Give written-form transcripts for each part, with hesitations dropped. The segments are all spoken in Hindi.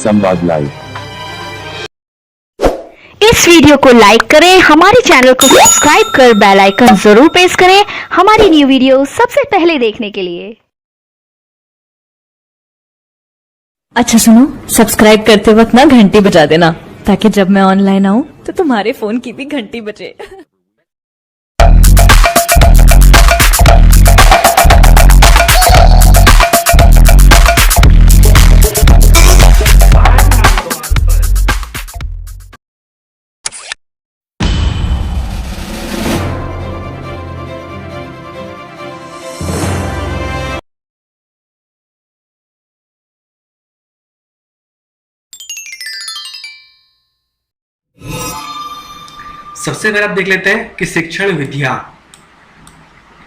संवाद लाइव। इस वीडियो को लाइक करें, हमारे चैनल को सब्सक्राइब कर बेल आइकन जरूर प्रेस करें हमारी न्यू वीडियो सबसे पहले देखने के लिए। अच्छा सुनो, सब्सक्राइब करते वक्त ना घंटी बजा देना ताकि जब मैं ऑनलाइन आऊं तो तुम्हारे फोन की भी घंटी बजे। सबसे पहले आप देख लेते हैं कि शिक्षण विधियां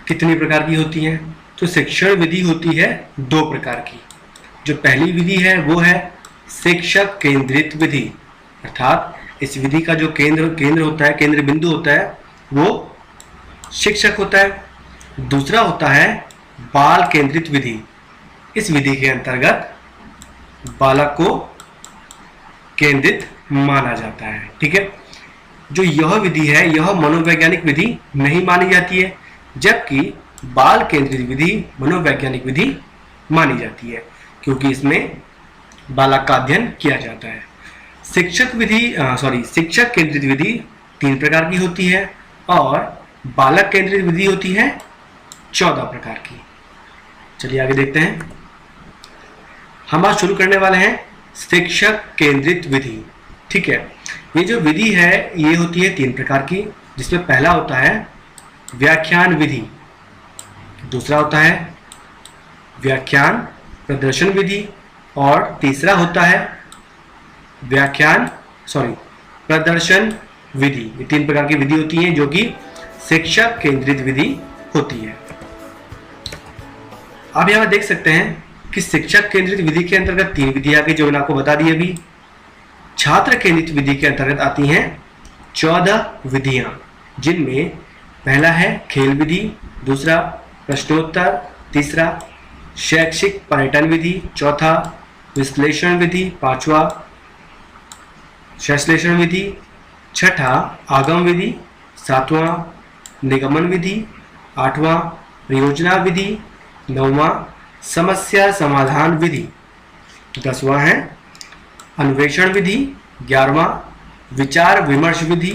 कितनी प्रकार की होती हैं। तो शिक्षण विधि होती है दो प्रकार की। जो पहली विधि है वो है शिक्षक केंद्रित विधि, अर्थात इस विधि का जो केंद्र होता है, केंद्र बिंदु होता है वो शिक्षक होता है। दूसरा होता है बाल केंद्रित विधि। इस विधि के अंतर्गत बालक को केंद्रित माना जाता है। ठीक है, जो यह विधि है यह मनोवैज्ञानिक विधि नहीं मानी जाती है, जबकि बाल केंद्रित विधि मनोवैज्ञानिक विधि मानी जाती है, क्योंकि इसमें बालक का अध्ययन किया जाता है। शिक्षक केंद्रित विधि 3 प्रकार की होती है और बालक केंद्रित विधि होती है 14 प्रकार की। चलिए आगे देखते हैं। हम आज शुरू करने वाले हैं शिक्षक केंद्रित विधि। ठीक है, ये जो विधि है ये होती है 3 प्रकार की, जिसमें पहला होता है व्याख्यान विधि, दूसरा होता है व्याख्यान प्रदर्शन विधि और तीसरा होता है प्रदर्शन विधि। ये 3 प्रकार की विधि होती हैं जो कि शिक्षक केंद्रित विधि होती है। अब यहां देख सकते हैं कि शिक्षक केंद्रित विधि के अंतर्गत 3 विधियां की, जो मैंने आपको बता दी अभी। छात्र केंद्रित विधि के अंतर्गत आती हैं 14 विधियां, जिनमें पहला है खेल विधि, दूसरा प्रश्नोत्तर, तीसरा शैक्षिक पर्यटन विधि, चौथा विश्लेषण विधि, पांचवा संश्लेषण विधि, छठा आगम विधि, सातवां निगमन विधि, आठवां परियोजना विधि, नौवां समस्या समाधान विधि, 10वां है अन्वेषण विधि, 11वां विचार विमर्श विधि,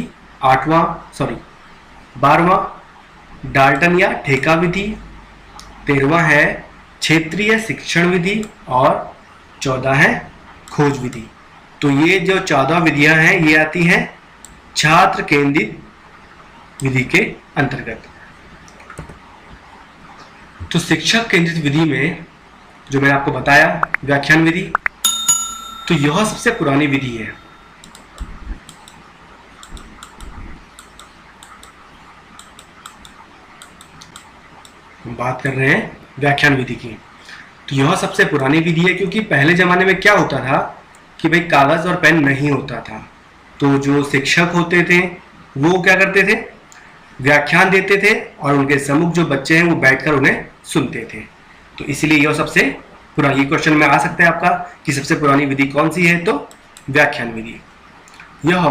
12वां डाल्टन या ठेका विधि, 13वां है क्षेत्रीय शिक्षण विधि और 14 है खोज विधि। तो ये जो 14 विधियां हैं ये आती हैं छात्र केंद्रित विधि के अंतर्गत। तो शिक्षक केंद्रित विधि में जो मैंने आपको बताया व्याख्यान विधि, तो यह सबसे पुरानी विधि है। हम बात कर रहे हैं व्याख्यान विधि की। तो यह सबसे पुरानी विधि है, क्योंकि पहले जमाने में क्या होता था कि भाई कागज और पेन नहीं होता था, तो जो शिक्षक होते थे वो क्या करते थे, व्याख्यान देते थे और उनके सम्मुख जो बच्चे हैं वो बैठकर उन्हें सुनते थे। तो इसलिए यह सबसे पुरानी, क्वेश्चन में आ सकता है आपका कि सबसे पुरानी विधि कौन सी है, तो व्याख्यान विधि। यह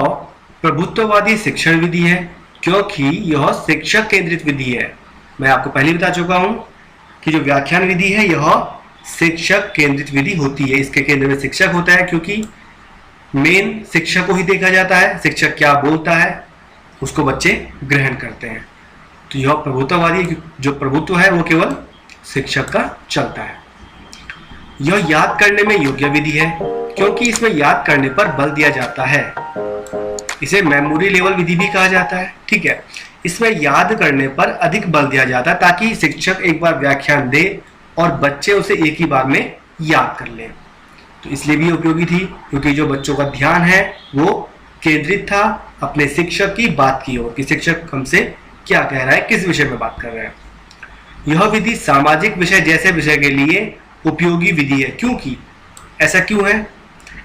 प्रभुत्ववादी शिक्षण विधि है, क्योंकि यह शिक्षक केंद्रित विधि है। मैं आपको पहले बता चुका हूं कि जो व्याख्यान विधि है यह शिक्षक केंद्रित विधि होती है। इसके केंद्र में शिक्षक होता है, क्योंकि मेन शिक्षक को ही देखा जाता है। शिक्षक क्या बोलता है उसको बच्चे ग्रहण करते हैं। तो यह प्रभुत्ववादी, जो प्रभुत्व है वो केवल शिक्षक का चलता है। यह याद करने में योग्य विधि है, क्योंकि इसमें याद करने पर बल दिया जाता है। इसे मेमोरी लेवल विधि भी कहा जाता है। ठीक है, इसमें याद करने पर अधिक बल दिया जाता है, ताकि शिक्षक एक बार व्याख्यान दे और बच्चे उसे एक ही बार में याद कर लें। तो इसलिए भी उपयोगी थी, क्योंकि जो बच्चों का ध्यान है वो केंद्रित था अपने शिक्षक की बात की ओर, कि शिक्षक हमसे क्या कह रहा है, किस विषय में बात कर रहा है। यह विधि सामाजिक विषय जैसे विषय के लिए उपयोगी विधि है। क्योंकि ऐसा क्यों है?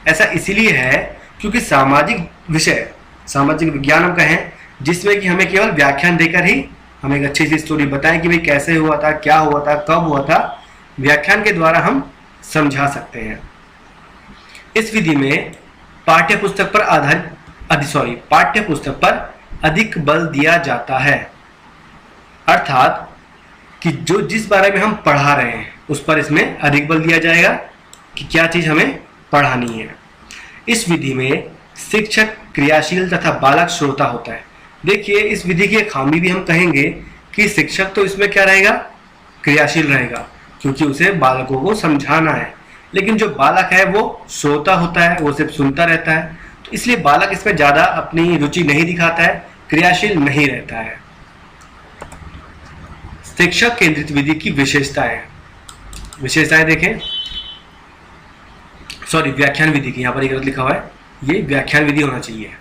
ऐसा इसलिए है क्योंकि सामाजिक विषय, सामाजिक विज्ञान हम कहें, जिसमें कि हमें केवल व्याख्यान देकर ही हम एक अच्छी सी स्टोरी बताएं कि भाई कैसे हुआ था, क्या हुआ था, कब हुआ था, व्याख्यान के द्वारा हम समझा सकते हैं। इस विधि में पाठ्य पुस्तक पर अधिक बल दिया जाता है, अर्थात कि जो जिस बारे में हम पढ़ा रहे हैं उस पर इसमें अधिक बल दिया जाएगा कि क्या चीज हमें पढ़ानी है। इस विधि में शिक्षक क्रियाशील तथा बालक श्रोता होता है। देखिए, इस विधि की खामी भी हम कहेंगे कि शिक्षक तो इसमें क्या रहेगा, क्रियाशील रहेगा, क्योंकि उसे बालकों को समझाना है, लेकिन जो बालक है वो श्रोता होता है, वो सिर्फ सुनता रहता है। तो इसलिए बालक इसमें ज्यादा अपनी रुचि नहीं दिखाता है, क्रियाशील नहीं रहता है। शिक्षक केंद्रित विधि की विशेषताएं देखें, व्याख्यान विधि की, यहाँ पर गलत लिखा हुआ है, ये व्याख्यान विधि होना चाहिए।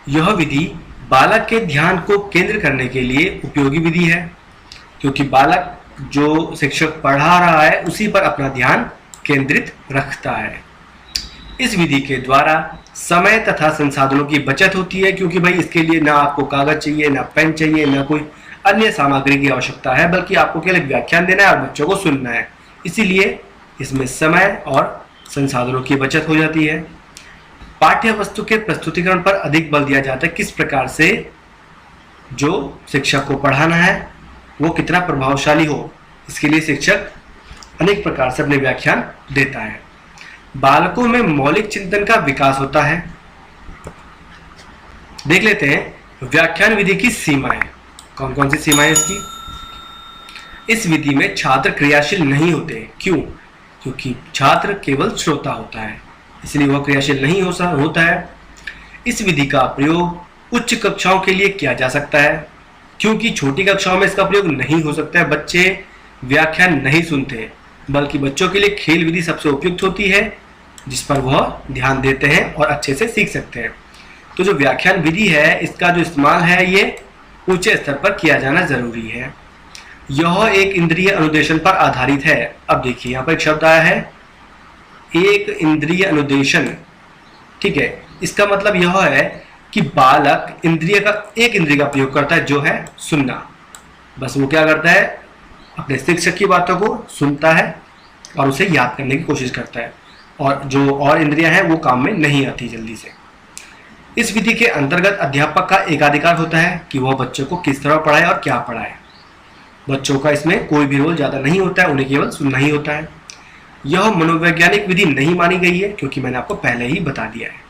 यह विधि बालक के ध्यान को केंद्र करने के लिए उपयोगी विधि है, क्योंकि बालक जो शिक्षक पढ़ा रहा है उसी पर अपना ध्यान केंद्रित रखता है। इस विधि के द्वारा समय तथा संसाधनों की बचत होती है, क्योंकि भाई इसके लिए ना आपको कागज चाहिए, ना पेन चाहिए, ना कोई अन्य सामग्री की आवश्यकता है, बल्कि आपको केवल व्याख्यान देना है और बच्चों को सुनना है। इसीलिए इसमें समय और संसाधनों की बचत हो जाती है। पाठ्य वस्तु के प्रस्तुतिकरण पर अधिक बल दिया जाता है। किस प्रकार से जो शिक्षक को पढ़ाना है वो कितना प्रभावशाली हो, इसके लिए शिक्षक अनेक प्रकार से अपने व्याख्यान देता है। बालकों में मौलिक चिंतन का विकास होता है। देख लेते हैं व्याख्यान विधि की सीमाएं, कौन कौन सी सीमाएं इसकी। इस विधि में छात्र क्रियाशील नहीं होते। क्यों? क्योंकि छात्र केवल श्रोता होता है, इसलिए वह क्रियाशील नहीं होता है। इस विधि का प्रयोग उच्च कक्षाओं के लिए किया जा सकता है, क्योंकि छोटी कक्षाओं में इसका प्रयोग नहीं हो सकता है। बच्चे व्याख्यान नहीं सुनते, बल्कि बच्चों के लिए खेल विधि सबसे उपयुक्त होती है, जिस पर वह ध्यान देते हैं और अच्छे से सीख सकते हैं। तो जो व्याख्यान विधि है, इसका जो इस्तेमाल है ये ऊंचे स्तर पर किया जाना जरूरी है। यह एक इंद्रिय अनुदेशन पर आधारित है। अब देखिए, यहाँ पर एक शब्द आया है, एक इंद्रिय अनुदेशन। ठीक है, इसका मतलब यह है कि बालक एक इंद्रिय का प्रयोग करता है, जो है सुनना। बस वो क्या करता है, अपने शिक्षक की बातों को सुनता है और उसे याद करने की कोशिश करता है, और जो और इंद्रियां हैं वो काम में नहीं आती जल्दी से। इस विधि के अंतर्गत अध्यापक का एकाधिकार होता है कि वह बच्चों को किस तरह पढ़ाए और क्या पढ़ाए। बच्चों का इसमें कोई भी रोल ज़्यादा नहीं होता है, उन्हें केवल सुनना ही होता है। यह मनोवैज्ञानिक विधि नहीं मानी गई है, क्योंकि मैंने आपको पहले ही बता दिया है।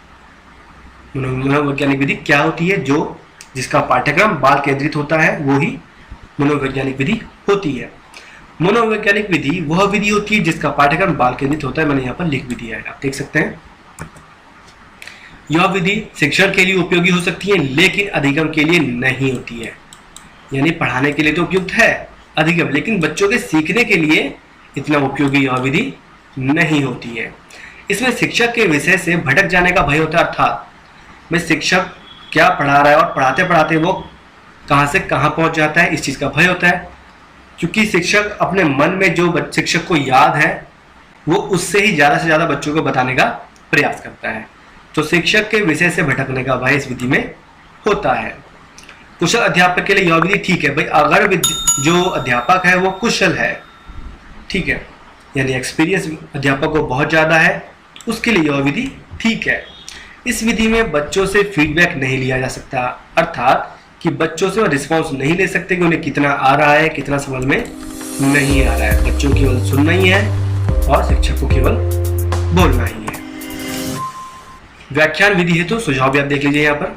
मनोवैज्ञानिक विधि क्या होती है, जो जिसका पाठ्यक्रम बाल केंद्रित होता है वो ही मनोवैज्ञानिक विधि होती है। मनोवैज्ञानिक विधि वह विधि होती है जिसका पाठ्यक्रम बाल केंद्रित होता है। मैंने यहाँ पर लिख भी दिया है, आप देख सकते हैं। यह विधि शिक्षण के लिए उपयोगी हो सकती है, लेकिन अधिगम के लिए नहीं होती है। यानी पढ़ाने के लिए तो उपयुक्त है अधिगम, लेकिन बच्चों के सीखने के लिए इतना उपयोगी यह विधि नहीं होती है। इसमें शिक्षक के विषय से भटक जाने का भय होता है, अर्थात मैं शिक्षक क्या पढ़ा रहा है और पढ़ाते पढ़ाते वो कहाँ से कहाँ पहुँच जाता है, इस चीज़ का भय होता है। क्योंकि शिक्षक अपने मन में जो शिक्षक को याद है वो उससे ही ज़्यादा से ज़्यादा बच्चों को बताने का प्रयास करता है। तो शिक्षक के विषय से भटकने का भय इस विधि में होता है। कुशल अध्यापक के लिए यह विधि ठीक है भाई, अगर जो अध्यापक है वो कुशल है, ठीक है, यानी एक्सपीरियंस अध्यापक को बहुत ज़्यादा है, उसके लिए यह विधि ठीक है। इस विधि में बच्चों से फीडबैक नहीं लिया जा सकता, अर्थात कि बच्चों से वो रिस्पॉन्स नहीं ले सकते कि उन्हें कितना आ रहा है, कितना समझ में नहीं आ रहा है। बच्चों केवल सुनना ही है और शिक्षक को केवल बोलना ही है। व्याख्यान विधि है तो सुझाव भी आप देख लीजिए यहाँ पर।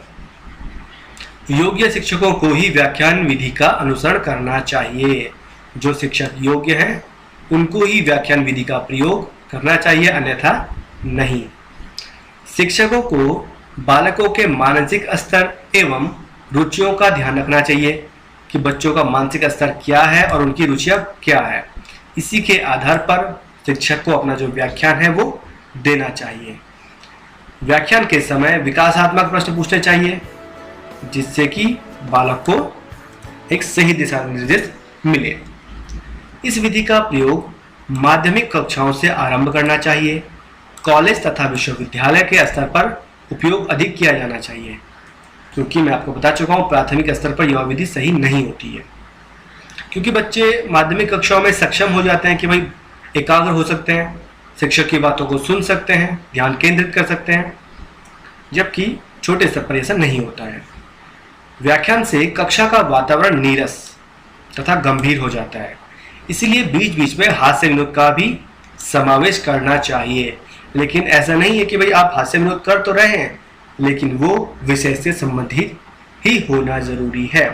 योग्य शिक्षकों को ही व्याख्यान विधि का अनुसरण करना चाहिए। जो शिक्षक योग्य हैं उनको ही व्याख्यान विधि का प्रयोग करना चाहिए, अन्यथा नहीं। शिक्षकों को बालकों के मानसिक स्तर एवं रुचियों का ध्यान रखना चाहिए कि बच्चों का मानसिक स्तर क्या है और उनकी रुचियां क्या है। इसी के आधार पर शिक्षक को अपना जो व्याख्यान है वो देना चाहिए। व्याख्यान के समय विकासात्मक प्रश्न पूछने चाहिए, जिससे कि बालक को एक सही दिशा निर्देश मिले। इस विधि का प्रयोग माध्यमिक कक्षाओं से आरंभ करना चाहिए। कॉलेज तथा विश्वविद्यालय के स्तर पर उपयोग अधिक किया जाना चाहिए, क्योंकि मैं आपको बता चुका हूँ प्राथमिक स्तर पर यह विधि सही नहीं होती है। क्योंकि बच्चे माध्यमिक कक्षाओं में सक्षम हो जाते हैं कि भाई एकाग्र हो सकते हैं, शिक्षक की बातों को सुन सकते हैं, ध्यान केंद्रित कर सकते हैं, जबकि छोटे स्तर पर ऐसा नहीं होता है। व्याख्यान से कक्षा का वातावरण नीरस तथा गंभीर हो जाता है, इसलिए बीच बीच में हास्य विनोद का भी समावेश करना चाहिए। लेकिन ऐसा नहीं है कि भाई आप हास्य विनोद कर तो रहे हैं, लेकिन वो विषय से संबंधित ही होना जरूरी है।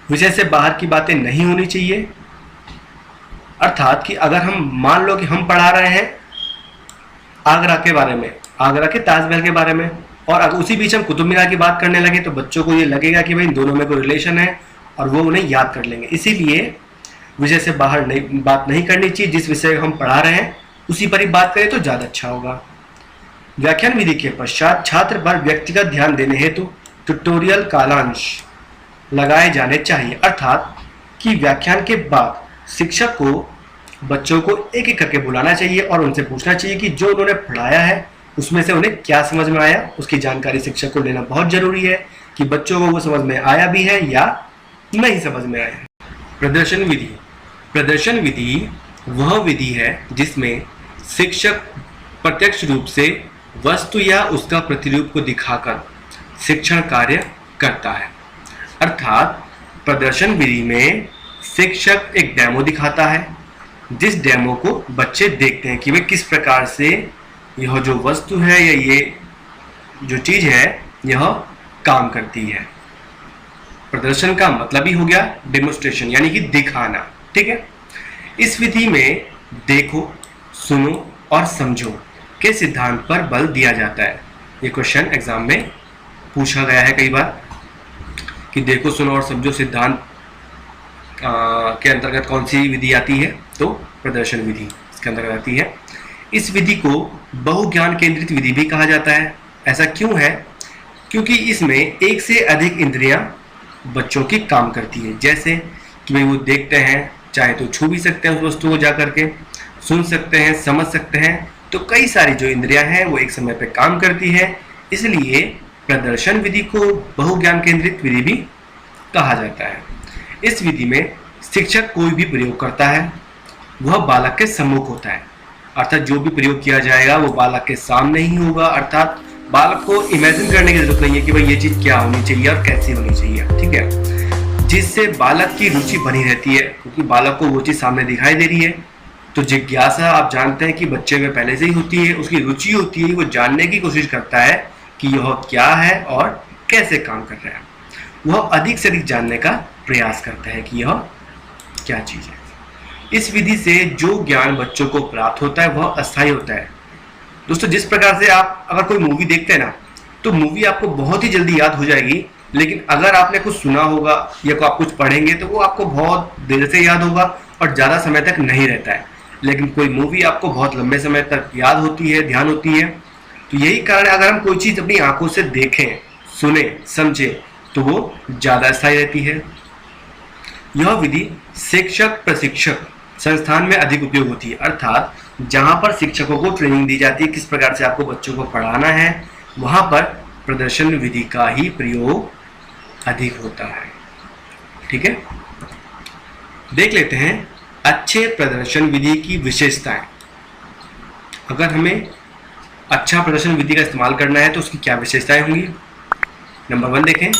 विषय से बाहर की बातें नहीं होनी चाहिए। अर्थात कि अगर हम मान लो कि हम पढ़ा रहे हैं आगरा के बारे में, आगरा के ताजमहल के बारे में, और अगर उसी बीच हम कुतुब मीनार की बात करने लगे तो बच्चों को ये लगेगा कि भाई इन दोनों में कोई रिलेशन है और वो उन्हें याद कर लेंगे। इसीलिए विषय से बाहर बात नहीं करनी चाहिए। जिस विषय को हम पढ़ा रहे हैं उसी पर ही बात करें तो ज़्यादा अच्छा होगा। व्याख्यान विधि के पश्चात छात्र पर व्यक्तिगत ध्यान देने हेतु ट्यूटोरियल कालांश लगाए जाने चाहिए। अर्थात कि व्याख्यान के बाद शिक्षक को बच्चों को एक एक करके बुलाना चाहिए और उनसे पूछना चाहिए कि जो उन्होंने पढ़ाया है उसमें से उन्हें क्या समझ में आया। उसकी जानकारी शिक्षक को लेना बहुत जरूरी है कि बच्चों को वो समझ में आया भी है या नहीं समझ में आया है। प्रदर्शन विधि। प्रदर्शन विधि वह विधि है जिसमें शिक्षक प्रत्यक्ष रूप से वस्तु या उसका प्रतिरूप को दिखाकर शिक्षण कार्य करता है। अर्थात प्रदर्शन विधि में शिक्षक एक डेमो दिखाता है, जिस डेमो को बच्चे देखते हैं कि वे किस प्रकार से यह जो वस्तु है या ये जो चीज है यह काम करती है। प्रदर्शन का मतलब ही हो गया डेमोस्ट्रेशन, यानी कि दिखाना। ठीक है, इस विधि में देखो, सुनो और समझो के सिद्धांत पर बल दिया जाता है। ये क्वेश्चन एग्जाम में पूछा गया है कई बार कि देखो, सुनो और समझो सिद्धांत के अंतर्गत कौन सी विधि आती है, तो प्रदर्शन विधि इसके अंतर्गत आती है। इस विधि को बहुज्ञान केंद्रित विधि भी कहा जाता है। ऐसा क्यों है? क्योंकि इसमें एक से अधिक इंद्रियां बच्चों की काम करती है। जैसे कि भाई वो देखते हैं, चाहे तो छू भी सकते हैं उस वस्तु को जा करके, सुन सकते हैं, समझ सकते हैं, तो कई सारी जो इंद्रियां हैं वो एक समय पे काम करती है। इसलिए प्रदर्शन विधि को बहुज्ञान केंद्रित विधि भी कहा जाता है। इस विधि में शिक्षक कोई भी प्रयोग करता है वह बालक के सम्मुख होता है। अर्थात जो भी प्रयोग किया जाएगा वो बालक के सामने ही होगा। अर्थात बालक को इमेजिन करने की जरूरत नहीं है कि भाई ये चीज क्या होनी चाहिए और कैसी होनी चाहिए। ठीक है, जिससे बालक की रुचि बनी रहती है, क्योंकि बालक को वो चीज सामने दिखाई दे रही है। तो जिज्ञासा आप जानते हैं कि बच्चे में पहले से ही होती है, उसकी रुचि होती है, वो जानने की कोशिश करता है कि यह क्या है और कैसे काम कर रहा है। वह अधिक से अधिक जानने का प्रयास करता है कि यह क्या चीज है। इस विधि से जो ज्ञान बच्चों को प्राप्त होता है वह अस्थायी होता है। दोस्तों, जिस प्रकार से आप अगर कोई मूवी देखते हैं ना, तो मूवी आपको बहुत ही जल्दी याद हो जाएगी, लेकिन अगर आपने कुछ सुना होगा या आप कुछ पढ़ेंगे तो वो आपको बहुत देर से याद होगा और ज़्यादा समय तक नहीं रहता है। लेकिन कोई मूवी आपको बहुत लंबे समय तक याद होती है, ध्यान होती है। तो यही कारण है, अगर हम कोई चीज़ अपनी आंखों से देखें, सुने, समझें तो वो ज़्यादा स्थायी रहती है। यह विधि शिक्षक प्रशिक्षक संस्थान में अधिक उपयोग होती है। अर्थात जहाँ पर शिक्षकों को ट्रेनिंग दी जाती है किस प्रकार से आपको बच्चों को पढ़ाना है, वहाँ पर प्रदर्शन विधि का ही प्रयोग अधिक होता है। ठीक है, देख लेते हैं अच्छे प्रदर्शन विधि की विशेषताएं। अगर हमें अच्छा प्रदर्शन विधि का इस्तेमाल करना है तो उसकी क्या विशेषताएं होंगी। नंबर 1 देखें,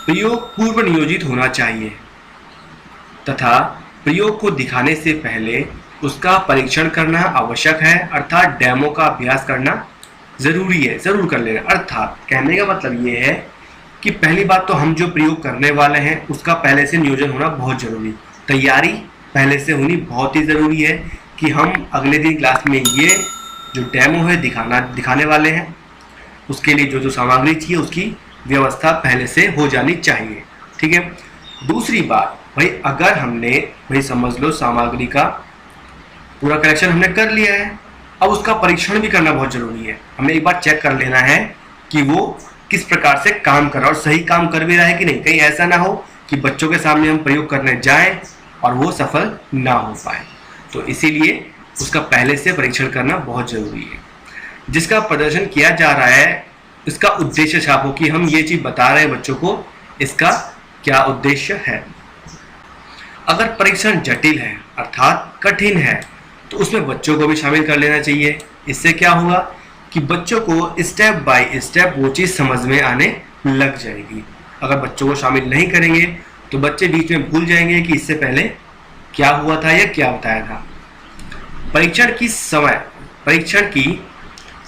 प्रयोग पूर्व नियोजित होना चाहिए तथा प्रयोग को दिखाने से पहले उसका परीक्षण करना आवश्यक है। अर्थात डेमो का अभ्यास करना जरूरी है, जरूर कर लेना। अर्थात कहने का मतलब ये है कि पहली बात तो हम जो प्रयोग करने वाले हैं उसका पहले से नियोजन होना बहुत जरूरी, तैयारी पहले से होनी बहुत ही जरूरी है कि हम अगले दिन क्लास में ये जो डेमो है दिखाने वाले हैं, उसके लिए जो जो सामग्री चाहिए उसकी व्यवस्था पहले से हो जानी चाहिए। ठीक है, दूसरी बात, भाई अगर हमने भाई समझ लो सामग्री का पूरा कलेक्शन हमने कर लिया है, अब उसका परीक्षण भी करना बहुत जरूरी है। हमें एक बार चेक कर लेना है कि वो किस प्रकार से काम कर रहा है और सही काम कर भी रहा है कि नहीं। कहीं ऐसा ना हो कि बच्चों के सामने हम प्रयोग करने जाएं और वो सफल ना हो पाए। तो इसीलिए उसका पहले से परीक्षण करना बहुत जरूरी है। जिसका प्रदर्शन किया जा रहा है इसका उद्देश्य छापो कि हम ये चीज बता रहे हैं बच्चों को, इसका क्या उद्देश्य है। अगर परीक्षण जटिल है अर्थात कठिन है तो उसमें बच्चों को भी शामिल कर लेना चाहिए। इससे क्या होगा कि बच्चों को स्टेप बाय स्टेप वो चीज़ समझ में आने लग जाएगी। अगर बच्चों को शामिल नहीं करेंगे तो बच्चे बीच में भूल जाएंगे कि इससे पहले क्या हुआ था या क्या बताया था। परीक्षण की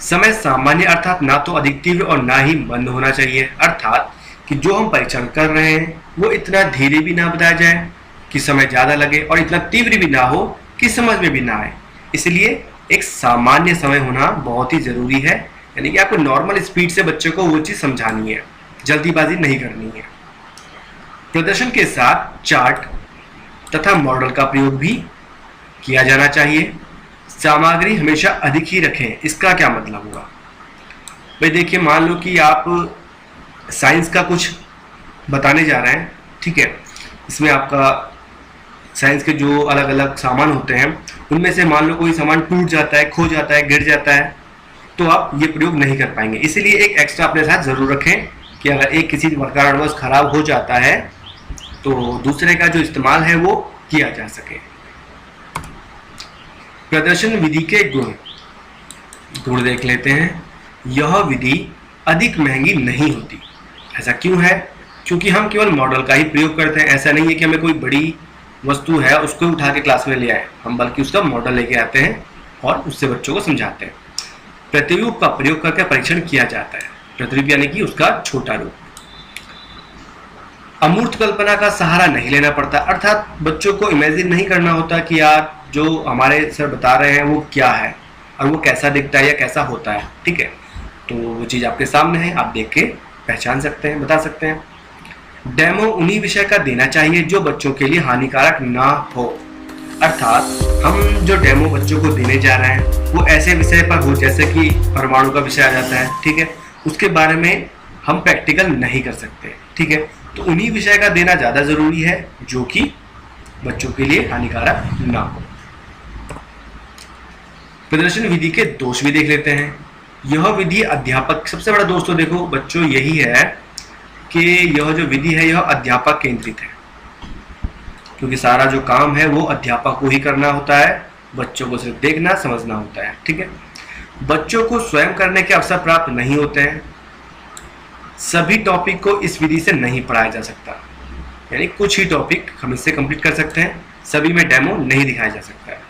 समय सामान्य अर्थात ना तो अधिक तीव्र और ना ही मंद होना चाहिए, अर्थात कि जो हम परीक्षण कर रहे हैं वो इतना धीरे भी ना बताया जाए कि समय ज़्यादा लगे और इतना तीव्र भी ना हो कि समझ में भी ना आए। इसलिए एक सामान्य समय होना बहुत ही ज़रूरी है, यानी कि आपको नॉर्मल स्पीड से बच्चों को वो चीज़ समझानी है, जल्दीबाजी नहीं करनी है। प्रदर्शन के साथ चार्ट तथा मॉडल का प्रयोग भी किया जाना चाहिए। सामग्री हमेशा अधिक ही रखें। इसका क्या मतलब होगा भाई? देखिए, मान लो कि आप साइंस का कुछ बताने जा रहे हैं, ठीक है, इसमें आपका साइंस के जो अलग अलग सामान होते हैं उनमें से मान लो कोई सामान टूट जाता है, खो जाता है, गिर जाता है, तो आप ये प्रयोग नहीं कर पाएंगे। इसलिए एक एक्स्ट्रा अपने साथ ज़रूर रखें कि अगर एक किसी कारणवश खराब हो जाता है तो दूसरे का जो इस्तेमाल है वो किया जा सके। प्रदर्शन विधि के गुण देख लेते हैं। यह विधि अधिक महंगी नहीं होती। ऐसा क्यों है? क्योंकि हम केवल मॉडल का ही प्रयोग करते हैं। ऐसा नहीं है कि हमें कोई बड़ी वस्तु है उसको उठा के क्लास में ले आए, हम बल्कि उसका मॉडल लेके आते हैं और उससे बच्चों को समझाते हैं। प्रतिरूप का प्रयोग करके परीक्षण किया जाता है। प्रतिरूप यानी कि उसका छोटा रूप। अमूर्त कल्पना का सहारा नहीं लेना पड़ता, अर्थात बच्चों को इमेजिन नहीं करना होता कि यार जो हमारे सर बता रहे हैं वो क्या है और वो कैसा दिखता है या कैसा होता है, ठीक है, तो वो चीज़ आपके सामने है, आप देख के पहचान सकते हैं, बता सकते हैं। डेमो उन्हीं विषय का देना चाहिए जो बच्चों के लिए हानिकारक ना हो, अर्थात हम जो डेमो बच्चों को देने जा रहे हैं वो ऐसे विषय पर हो जैसे कि परमाणु का विषय आ जाता है, ठीक है, उसके बारे में हम प्रैक्टिकल नहीं कर सकते, ठीक है, तो उन्हीं विषय का देना ज़्यादा ज़रूरी है जो कि बच्चों के लिए हानिकारक ना हो। प्रदर्शन विधि के दोष भी देख लेते हैं। यह विधि अध्यापक, सबसे बड़ा दोष तो देखो बच्चों यही है कि यह जो विधि है यह अध्यापक केंद्रित है, क्योंकि सारा जो काम है वो अध्यापक को ही करना होता है, बच्चों को सिर्फ देखना समझना होता है, ठीक है। बच्चों को स्वयं करने के अवसर प्राप्त नहीं होते हैं। सभी टॉपिक को इस विधि से नहीं पढ़ाया जा सकता, यानी कुछ ही टॉपिक हम इससे कंप्लीट कर सकते हैं, सभी में डेमो नहीं दिखाया जा सकता है।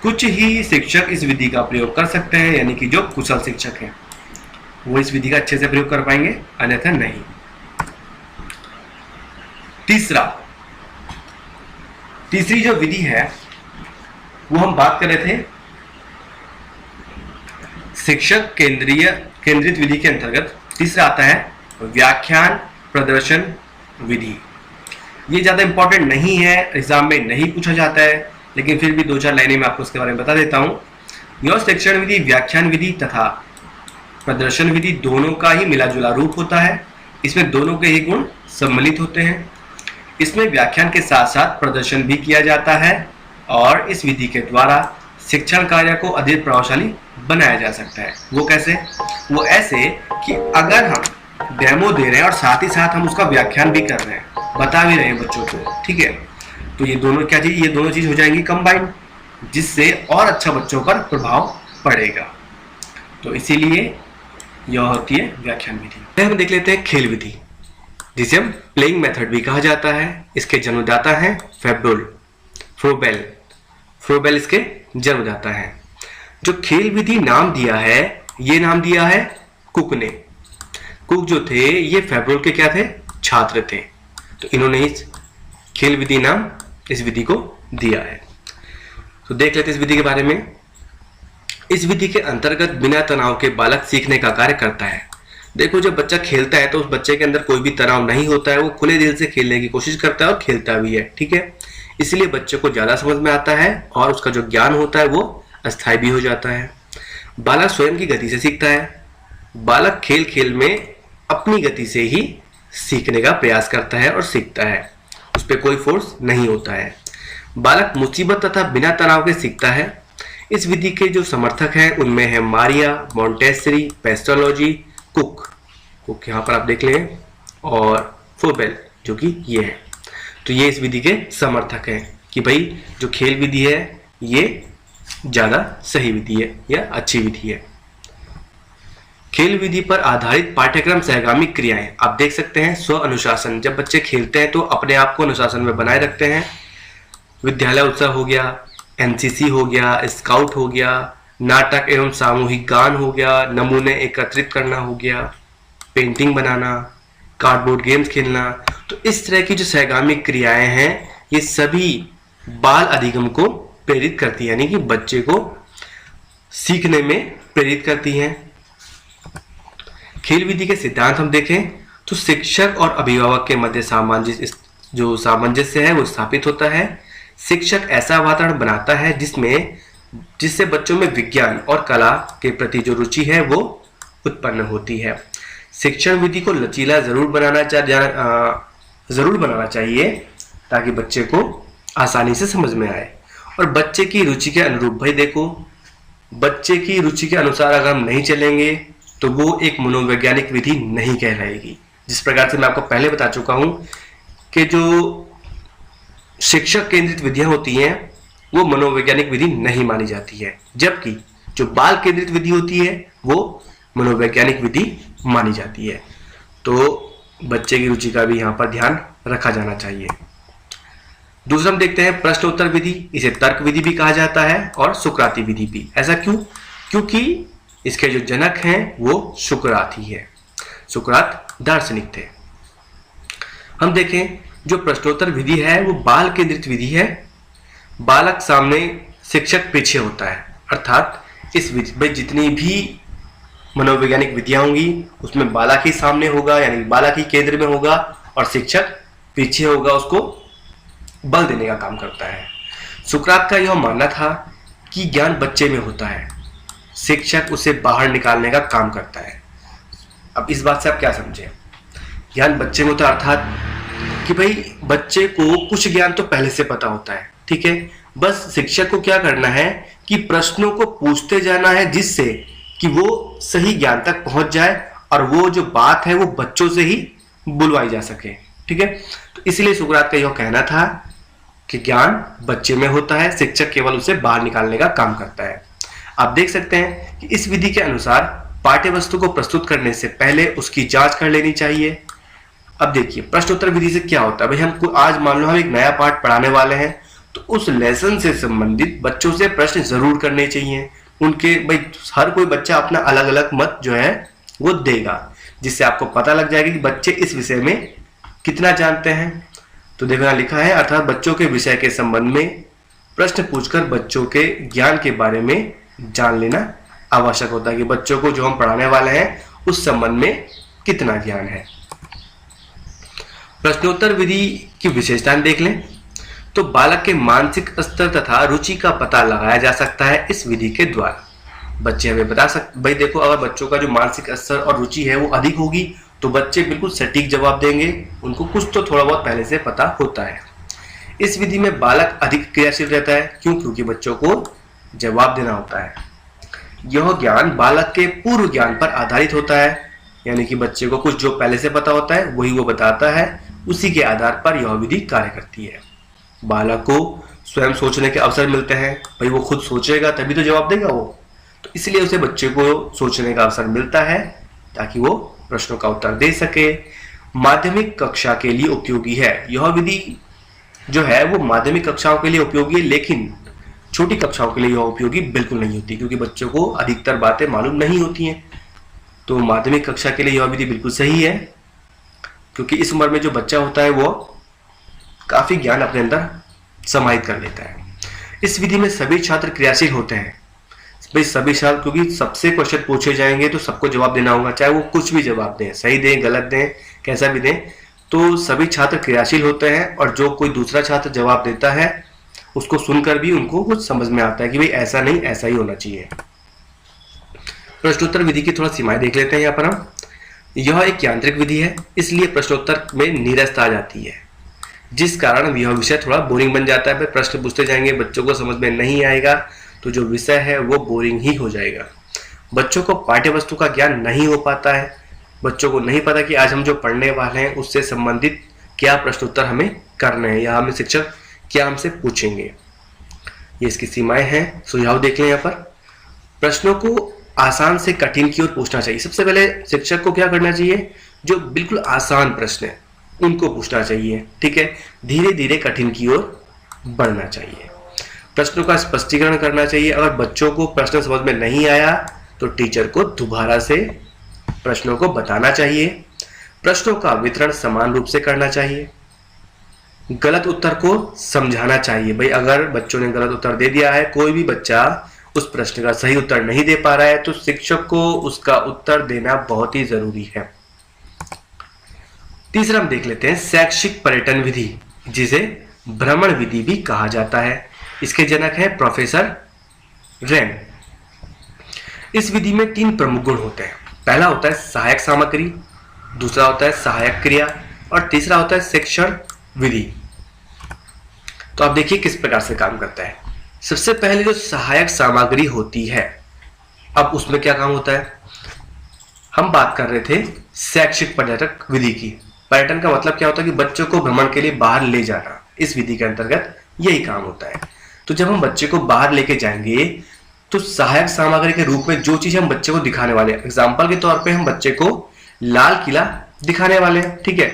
कुछ ही शिक्षक इस विधि का प्रयोग कर सकते हैं, यानी कि जो कुशल शिक्षक हैं वो इस विधि का अच्छे से प्रयोग कर पाएंगे, अन्यथा नहीं। तीसरी जो विधि है वो हम बात कर रहे थे शिक्षक केंद्रित विधि के अंतर्गत तीसरा आता है व्याख्यान प्रदर्शन विधि। ये ज़्यादा इंपॉर्टेंट नहीं है, एग्जाम में नहीं पूछा जाता है, लेकिन फिर भी 2-4 लाइनें मैं आपको इसके बारे में बता देता हूँ। यह शिक्षण विधि व्याख्यान विधि तथा प्रदर्शन विधि दोनों का ही मिला जुला रूप होता है। इसमें दोनों के ही गुण सम्मिलित होते हैं। इसमें व्याख्यान के साथ साथ प्रदर्शन भी किया जाता है और इस विधि के द्वारा शिक्षण कार्य को अधिक प्रभावशाली बनाया जा सकता है। वो कैसे? वो ऐसे कि अगर हम डेमो दे रहे हैं और साथ ही साथ हम उसका व्याख्यान भी कर रहे हैं, बता भी रहे हैं बच्चों को, ठीक है, तो ये दोनों क्या चीज, ये दोनों चीज हो जाएंगी कंबाइंड, जिससे और अच्छा बच्चों पर प्रभाव पड़ेगा। तो इसीलिए यह होती है व्याख्यान विधि। हम देख लेते हैं खेल विधि, जिसे हम प्लेइंग मेथड भी कहा जाता है। इसके जन्मदाता है फ्रोबेल इसके जन्मदाता है। जो खेल विधि नाम दिया है, ये नाम दिया है कुक ने। कुक जो थे ये फेब्रोल के क्या थे? छात्र थे। तो इन्होंने इस खेल विधि नाम इस विधि को दिया है। तो देख लेते हैं इस विधि के बारे में। इस विधि के अंतर्गत बिना तनाव के बालक सीखने का कार्य करता है। देखो, जब बच्चा खेलता है तो उस बच्चे के अंदर कोई भी तनाव नहीं होता है, वो खुले दिल से खेलने की कोशिश करता है और खेलता भी है, ठीक है। इसलिए बच्चे को ज्यादा समझ में आता है और उसका जो ज्ञान होता है वो अस्थायी भी हो जाता है। बालक स्वयं की गति से सीखता है। बालक खेल खेल में अपनी गति से ही सीखने का प्रयास करता है और सीखता है, उस पर कोई फोर्स नहीं होता है। बालक मुसीबत तथा बिना तनाव के सीखता है। इस विधि के जो समर्थक हैं उनमें है मारिया, मॉन्टेसरी, पेस्टोलॉजी, कुक यहाँ पर आप देख लें, और फ्रोबेल जो कि ये है। तो ये इस विधि के समर्थक हैं कि भाई जो खेल विधि है ये ज़्यादा सही विधि है या अच्छी विधि है। खेल विधि पर आधारित पाठ्यक्रम सहगामी क्रियाएं, आप देख सकते हैं स्व अनुशासन, जब बच्चे खेलते हैं तो अपने आप को अनुशासन में बनाए रखते हैं। विद्यालय उत्सव हो गया, एनसीसी हो गया, स्काउट हो गया, नाटक एवं सामूहिक गान हो गया, नमूने एकत्रित करना हो गया, पेंटिंग बनाना, कार्डबोर्ड गेम्स खेलना। तो इस तरह की जो सहगामी क्रियाएं हैं ये सभी बाल अधिगम को प्रेरित करती है, यानी कि बच्चे को सीखने में प्रेरित करती हैं। खेल विधि के सिद्धांत हम देखें तो शिक्षक और अभिभावक के मध्य सामंजस्य है वो स्थापित होता है। शिक्षक ऐसा वातावरण बनाता है जिससे बच्चों में विज्ञान और कला के प्रति जो रुचि है वो उत्पन्न होती है। शिक्षण विधि को लचीला जरूर बनाना चाहिए ताकि बच्चे को आसानी से समझ में आए और बच्चे की रुचि के अनुरूप। भाई देखो, बच्चे की रुचि के अनुसार अगर हम नहीं चलेंगे तो वो एक मनोवैज्ञानिक विधि नहीं कहलाएगी। जिस प्रकार से मैं आपको पहले बता चुका हूं कि जो शिक्षक केंद्रित विधियां होती हैं वो मनोवैज्ञानिक विधि नहीं मानी जाती है, जबकि जो बाल केंद्रित विधि होती है वो मनोवैज्ञानिक विधि मानी जाती है। तो बच्चे की रुचि का भी यहाँ पर ध्यान रखा जाना चाहिए। दूसरा हम देखते हैं प्रश्नोत्तर विधि, इसे तर्क विधि भी कहा जाता है और सुकराती विधि भी। ऐसा क्यों? क्योंकि इसके जो जनक हैं वो सुकरात ही है। सुकरात दार्शनिक थे। हम देखें जो प्रश्नोत्तर विधि है वो बाल केंद्रित विधि है। बालक सामने, शिक्षक पीछे होता है, अर्थात इस विधि में जितनी भी मनोवैज्ञानिक विधियां होंगी उसमें बालक ही सामने होगा, यानी बालक ही केंद्र में होगा और शिक्षक पीछे होगा, उसको बल देने का काम करता है। सुकरात का यह मानना था कि ज्ञान बच्चे में होता है, शिक्षक उसे बाहर निकालने का काम करता है। अब इस बात से आप क्या समझे? ज्ञान बच्चे में होता है अर्थात कि भाई बच्चे को कुछ ज्ञान तो पहले से पता होता है, ठीक है, बस शिक्षक को क्या करना है कि प्रश्नों को पूछते जाना है जिससे कि वो सही ज्ञान तक पहुंच जाए और वो जो बात है वो बच्चों से ही बुलवाई जा सके, ठीक है। तो इसलिए सुकरात का यह कहना था कि ज्ञान बच्चे में होता है, शिक्षक केवल उसे बाहर निकालने का काम करता है। आप देख सकते हैं कि इस विधि के अनुसार पाठ्य वस्तु को प्रस्तुत करने से पहले उसकी जांच कर लेनी चाहिए। अब देखिए प्रश्नोत्तर विधि से क्या होता है। भाई हमको आज मान लो हम एक नया पाठ पढ़ाने वाले हैं तो उस लेसन से संबंधित बच्चों से प्रश्न जरूर करने चाहिए। उनके भाई हर कोई बच्चा अपना अलग अलग मत जो है वो देगा, जिससे आपको पता लग जाएगा कि बच्चे इस विषय में कितना जानते हैं। तो देखो यहाँ लिखा है, अर्थात बच्चों के विषय के संबंध में प्रश्न पूछकर बच्चों के ज्ञान के बारे में जान लेना आवश्यक होता है कि बच्चों को जो हम पढ़ाने वाले हैं उस संबंध में कितना ज्ञान है। प्रश्नोत्तर विधि की विशेषताएं देख लें तो बालक के मानसिक स्तर तथा रुचि का पता लगाया जा सकता है इस विधि के द्वारा। बच्चे हमें बता सकते, भाई देखो अगर बच्चों का जो मानसिक स्तर और रुचि है वो अधिक होगी तो बच्चे बिल्कुल सटीक जवाब देंगे, उनको कुछ तो थोड़ा बहुत पहले से पता होता है। इस विधि में बालक अधिक क्रियाशील रहता है, क्यों? क्योंकि बच्चों को जवाब देना होता है। यह ज्ञान बालक के पूर्व ज्ञान पर आधारित होता है, यानी कि बच्चे को कुछ जो पहले से पता होता है वही वो बताता है, उसी के आधार पर यह विधि कार्य करती है। बालक को स्वयं सोचने के अवसर मिलते हैं, भाई वो खुद सोचेगा तभी तो जवाब देगा वो, तो इसलिए उसे बच्चे को सोचने का अवसर मिलता है ताकि वो प्रश्नों का उत्तर दे सके। माध्यमिक कक्षा के लिए उपयोगी है। यह विधि जो है वो माध्यमिक कक्षाओं के लिए उपयोगी है, लेकिन छोटी कक्षाओं के लिए यह उपयोगी बिल्कुल नहीं होती, क्योंकि बच्चों को अधिकतर बातें मालूम नहीं होती हैं। तो माध्यमिक कक्षा के लिए यह विधि बिल्कुल सही है, क्योंकि इस उम्र में जो बच्चा होता है वो काफी ज्ञान अपने अंदर समाहित कर लेता है। इस विधि में सभी छात्र क्रियाशील होते हैं। भाई सभी छात्र, क्योंकि सबसे क्वेश्चन पूछे जाएंगे तो सबको जवाब देना होगा, चाहे वो कुछ भी जवाब दें, सही दें गलत दें कैसा भी दें, तो सभी छात्र क्रियाशील होते हैं और जो कोई दूसरा छात्र जवाब देता है उसको सुनकर भी उनको कुछ समझ में आता है कि भाई ऐसा नहीं ऐसा ही होना चाहिए। प्रश्नोत्तर विधि की थोड़ा सीमाएं देख लेते हैं यहाँ पर हम। यह एक यांत्रिक विधि है, इसलिए प्रश्नोत्तर में नीरसता आ जाती है, जिस कारण यह विषय थोड़ा बोरिंग बन जाता है। प्रश्न पूछते जाएंगे, बच्चों को समझ में नहीं आएगा तो जो विषय है वो बोरिंग ही हो जाएगा। बच्चों को पाठ्य वस्तु का ज्ञान नहीं हो पाता है, बच्चों को नहीं पता कि आज हम जो पढ़ने वाले हैं उससे संबंधित क्या प्रश्नोत्तर हमें करने हैं या हमें शिक्षक क्या हमसे पूछेंगे। ये इसकी सीमाएं हैं। सुझाव देख लें यहाँ पर। प्रश्नों को आसान से कठिन की ओर पूछना चाहिए। सबसे पहले शिक्षक को क्या करना चाहिए, जो बिल्कुल आसान प्रश्न है उनको पूछना चाहिए, ठीक है। धीरे धीरे कठिन की ओर बढ़ना चाहिए। प्रश्नों का स्पष्टीकरण करना चाहिए। अगर बच्चों को प्रश्न समझ में नहीं आया तो टीचर को दोबारा से प्रश्नों को बताना चाहिए। प्रश्नों का वितरण समान रूप से करना चाहिए। गलत उत्तर को समझाना चाहिए। भाई अगर बच्चों ने गलत उत्तर दे दिया है, कोई भी बच्चा उस प्रश्न का सही उत्तर नहीं दे पा रहा है, तो शिक्षक को उसका उत्तर देना बहुत ही जरूरी है। तीसरा हम देख लेते हैं शैक्षिक पर्यटन विधि, जिसे भ्रमण विधि भी कहा जाता है। इसके जनक है प्रोफेसर रैन। इस विधि में 3 प्रमुख गुण होते हैं। पहला होता है सहायक सामग्री, दूसरा होता है सहायक क्रिया और तीसरा होता है शिक्षण विधि। तो आप देखिए किस प्रकार से काम करता है। सबसे पहले जो सहायक सामग्री होती है, अब उसमें क्या काम होता है। हम बात कर रहे थे शैक्षिक पर्यटक विधि की। पर्यटन का मतलब क्या होता है कि बच्चों को भ्रमण के लिए बाहर ले जाना। इस विधि के अंतर्गत यही काम होता है। तो जब हम बच्चे को बाहर लेके जाएंगे तो सहायक सामग्री के रूप में जो चीज हम बच्चे को दिखाने वाले हैं, एग्जाम्पल के तौर पे हम बच्चे को लाल किला दिखाने वाले हैं, ठीक है।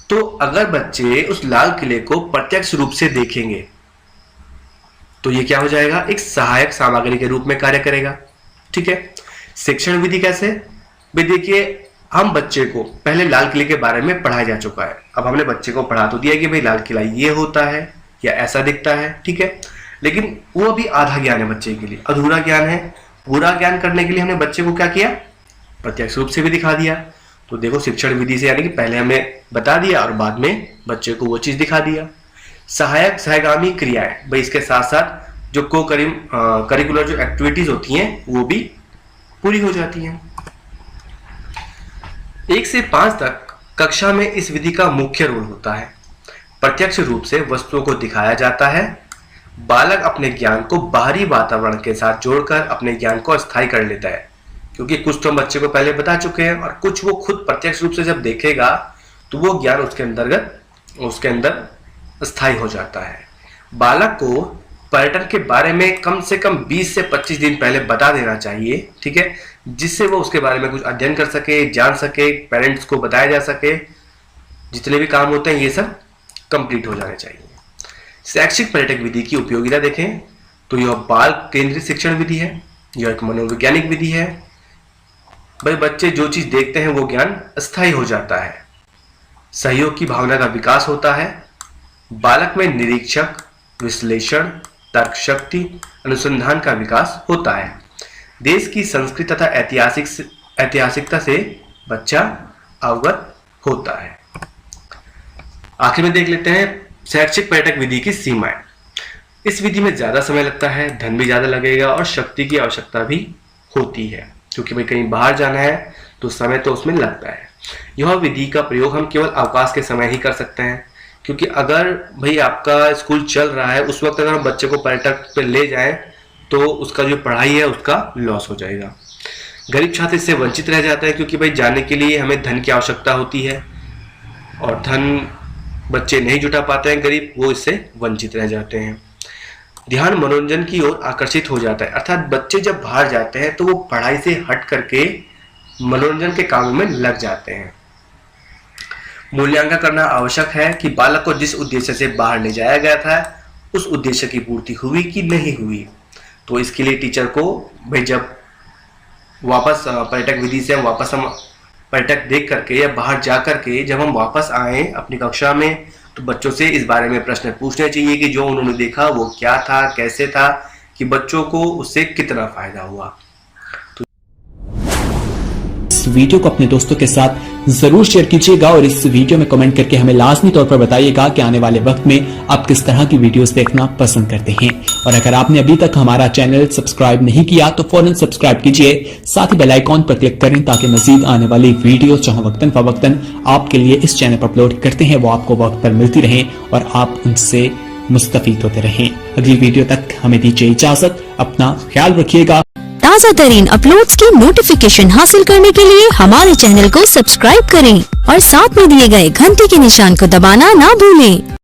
तो अगर बच्चे उस लाल किले को प्रत्यक्ष रूप से देखेंगे तो ये क्या हो जाएगा, एक सहायक सामग्री के रूप में कार्य करेगा, ठीक है। शिक्षण विधि कैसे, भाई देखिए हम बच्चे को पहले लाल किले के बारे में पढ़ाया जा चुका है। अब हमने बच्चे को पढ़ा तो दिया कि भाई लाल किला ये होता है या ऐसा दिखता है, ठीक है। लेकिन वो अभी आधा ज्ञान है बच्चे के लिए, अधूरा ज्ञान है। पूरा ज्ञान करने के लिए हमने बच्चे को क्या किया, प्रत्यक्ष रूप से भी दिखा दिया। तो देखो शिक्षण विधि से यानी कि पहले हमने बता दिया और बाद में बच्चे को वो चीज दिखा दिया। सहायक सहगामी क्रियाएं, भाई इसके साथ साथ जो करिकुलर जो एक्टिविटीज होती हैं वो भी पूरी हो जाती हैं। 1 से 5 तक कक्षा में इस विधि का मुख्य रोल होता है। प्रत्यक्ष रूप से वस्तुओं को दिखाया जाता है। बालक अपने ज्ञान को बाहरी वातावरण के साथ जोड़कर अपने ज्ञान को अस्थायी कर लेता है, क्योंकि कुछ तो हम बच्चे को पहले बता चुके हैं और कुछ वो खुद प्रत्यक्ष रूप से जब देखेगा तो वो ज्ञान उसके अंदर स्थायी हो जाता है। बालक को पर्यटन के बारे में कम से कम 20 से 25 दिन पहले बता देना चाहिए, ठीक है, जिससे वो उसके बारे में कुछ अध्ययन कर सके, जान सके, पेरेंट्स को बताया जा सके। जितने भी काम होते हैं ये सब कंप्लीट हो जाने चाहिए। शैक्षिक पर्यटक विधि की उपयोगिता देखें तो यह बाल केंद्रित शिक्षण विधि है, यह एक मनोवैज्ञानिक विधि है। भाई बच्चे जो चीज देखते हैं वो ज्ञान अस्थायी हो जाता है। सहयोग की भावना का विकास होता है। बालक में निरीक्षक, विश्लेषण, तर्क शक्ति, अनुसंधान का विकास होता है। देश की संस्कृति तथा ऐतिहासिकता से बच्चा अवगत होता है। आखिर में देख लेते हैं शैक्षिक पर्यटक विधि की सीमाएं। इस विधि में ज्यादा समय लगता है, धन भी ज्यादा लगेगा और शक्ति की आवश्यकता भी होती है, क्योंकि भाई कहीं बाहर जाना है तो समय तो उसमें लगता है। यह विधि का प्रयोग हम केवल अवकाश के समय ही कर सकते हैं, क्योंकि अगर भाई आपका स्कूल चल रहा है उस वक्त अगर हम बच्चे को पर्यटक पे ले जाएं तो उसका जो पढ़ाई है उसका लॉस हो जाएगा। गरीब छात्र इससे वंचित रह जाता है, क्योंकि भाई जाने के लिए हमें धन की आवश्यकता होती है और धन बच्चे नहीं जुटा पाते हैं, गरीब, वो इससे वंचित रह जाते हैं। ध्यान मनोरंजन की ओर आकर्षित हो जाता है, अर्थात बच्चे जब बाहर जाते हैं तो वो पढ़ाई से हट करके मनोरंजन के कामों में लग जाते हैं। मूल्यांकन करना आवश्यक है कि बालक को जिस उद्देश्य से बाहर ले जाया गया था उस उद्देश्य की पूर्ति हुई कि नहीं हुई। तो इसके लिए टीचर को भाई जब वापस पर्यटक विधि से वापस हम पर्यटक देख करके या बाहर जा करके जब हम वापस आए अपनी कक्षा में तो बच्चों से इस बारे में प्रश्न पूछने चाहिए कि जो उन्होंने देखा वो क्या था, कैसे था, कि बच्चों को उससे कितना फायदा हुआ। इस वीडियो को अपने दोस्तों के साथ जरूर शेयर कीजिएगा और इस वीडियो में कमेंट करके हमें लाजमी तौर पर बताइएगा कि आने वाले वक्त में आप किस तरह की वीडियोस देखना पसंद करते हैं। और अगर आपने अभी तक हमारा चैनल सब्सक्राइब नहीं किया तो फौरन सब्सक्राइब कीजिए, साथ ही बेल आइकॉन पर क्लिक करें ताकि मजीद आने वाली वीडियो जहां वक्तन फवक्तन आपके लिए इस चैनल पर अपलोड करते हैं वो आपको वक्त पर मिलती रहे और आप उनसे मुस्तफीद होते रहें। अगली वीडियो तक हमें दीजिए इजाजत, अपना ख्याल रखिएगा। ताज़ा तरीन अपलोड्स की नोटिफिकेशन हासिल करने के लिए हमारे चैनल को सब्सक्राइब करें और साथ में दिए गए घंटी के निशान को दबाना ना भूलें।